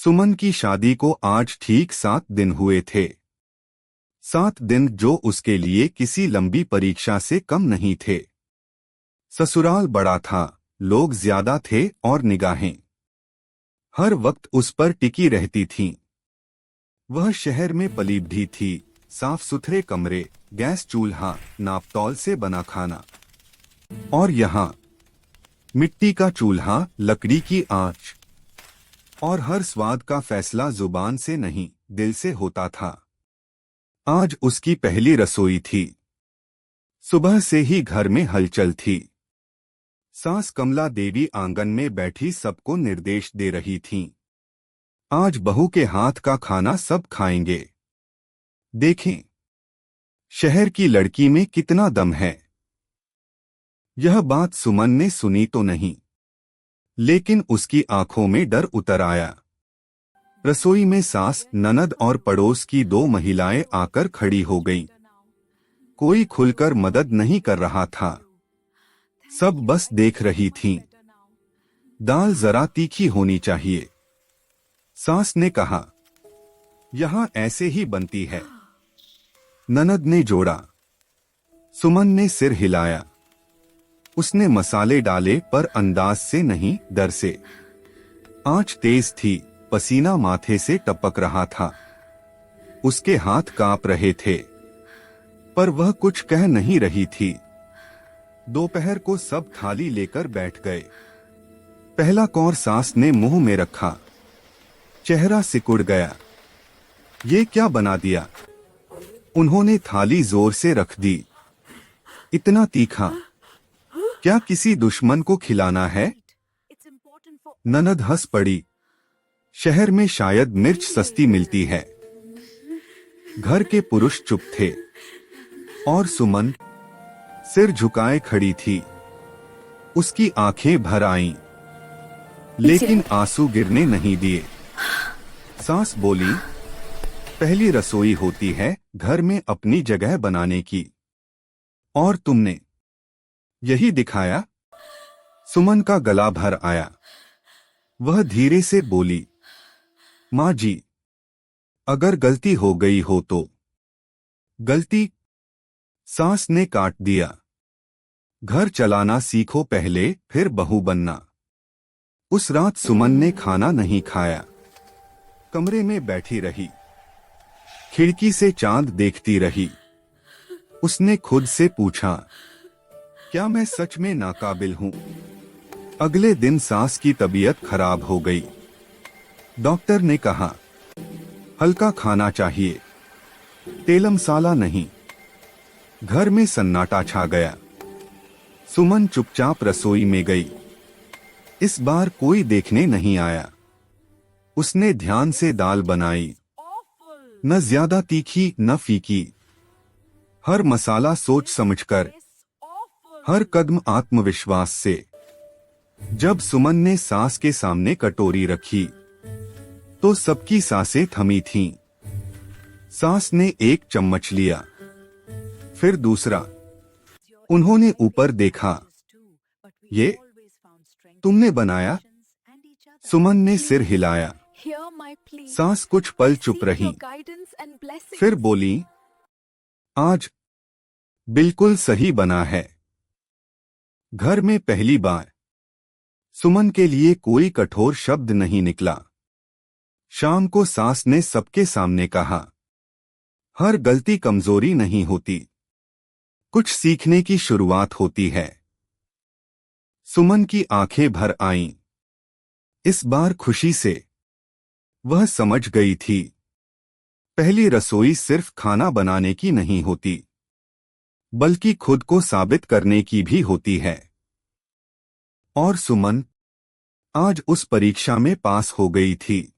सुमन की शादी को आज ठीक 7 दिन हुए थे। 7 दिन जो उसके लिए किसी लंबी परीक्षा से कम नहीं थे। ससुराल बड़ा था, लोग ज्यादा थे और निगाहें हर वक्त उस पर टिकी रहती थीं। वह शहर में पली बढ़ी थी, साफ सुथरे कमरे, गैस चूल्हा, नापतौल से बना खाना। और यहाँ मिट्टी का चूल्हा, लकड़ी की आंच, और हर स्वाद का फैसला जुबान से नहीं, दिल से होता था। आज उसकी पहली रसोई थी। सुबह से ही घर में हलचल थी। सास कमला देवी आंगन में बैठी सबको निर्देश दे रही थीं। आज बहू के हाथ का खाना सब खाएंगे। देखें, शहर की लड़की में कितना दम है। यह बात सुमन ने सुनी तो नहीं, लेकिन उसकी आंखों में डर उतर आया। रसोई में सास, ननद और पड़ोस की 2 महिलाएं आकर खड़ी हो गईं। कोई खुलकर मदद नहीं कर रहा था, सब बस देख रही थीं। दाल जरा तीखी होनी चाहिए, सास ने कहा। यहां ऐसे ही बनती है, ननद ने जोड़ा। सुमन ने सिर हिलाया। उसने मसाले डाले, पर अंदाज से नहीं, डर से। आंच तेज थी, पसीना माथे से टपक रहा था। उसके हाथ कांप रहे थे, पर वह कुछ कह नहीं रही थी। दोपहर को सब थाली लेकर बैठ गए। पहला कौर सास ने मुंह में रखा। चेहरा सिकुड़ गया। ये क्या बना दिया? उन्होंने थाली जोर से रख दी। इतना तीखा, क्या किसी दुश्मन को खिलाना है? ननद हंस पड़ी। शहर में शायद मिर्च सस्ती मिलती है। घर के पुरुष चुप थे, और सुमन सिर झुकाए खड़ी थी। उसकी आंखें भर आईं, लेकिन आंसू गिरने नहीं दिए। सास बोली, पहली रसोई होती है घर में अपनी जगह बनाने की, और तुमने यही दिखाया। सुमन का गला भर आया। वह धीरे से बोली, माँ जी, अगर गलती हो गई हो तो। गलती? सास ने काट दिया। घर चलाना सीखो पहले, फिर बहू बनना। उस रात सुमन ने खाना नहीं खाया। कमरे में बैठी रही, खिड़की से चांद देखती रही। उसने खुद से पूछा, क्या मैं सच में नाकाबिल हूं? अगले दिन सास की तबीयत खराब हो गई। डॉक्टर ने कहा, हल्का खाना चाहिए, तेल मसाला नहीं। घर में सन्नाटा छा गया। सुमन चुपचाप रसोई में गई। इस बार कोई देखने नहीं आया। उसने ध्यान से दाल बनाई, न ज्यादा तीखी न फीकी। हर मसाला सोच समझकर, हर कदम आत्मविश्वास से। जब सुमन ने सास के सामने कटोरी रखी, तो सबकी सांसें थमी थीं। सास ने एक चम्मच लिया, फिर दूसरा। उन्होंने ऊपर देखा। ये तुमने बनाया? सुमन ने सिर हिलाया। सास कुछ पल चुप रही, फिर बोली, आज बिल्कुल सही बना है। घर में पहली बार सुमन के लिए कोई कठोर शब्द नहीं निकला। शाम को सास ने सबके सामने कहा, हर गलती कमजोरी नहीं होती, कुछ सीखने की शुरुआत होती है। सुमन की आंखें भर आईं। इस बार खुशी से। वह समझ गई थी, पहली रसोई सिर्फ खाना बनाने की नहीं होती, बल्कि खुद को साबित करने की भी होती है। और सुमन आज उस परीक्षा में पास हो गई थी।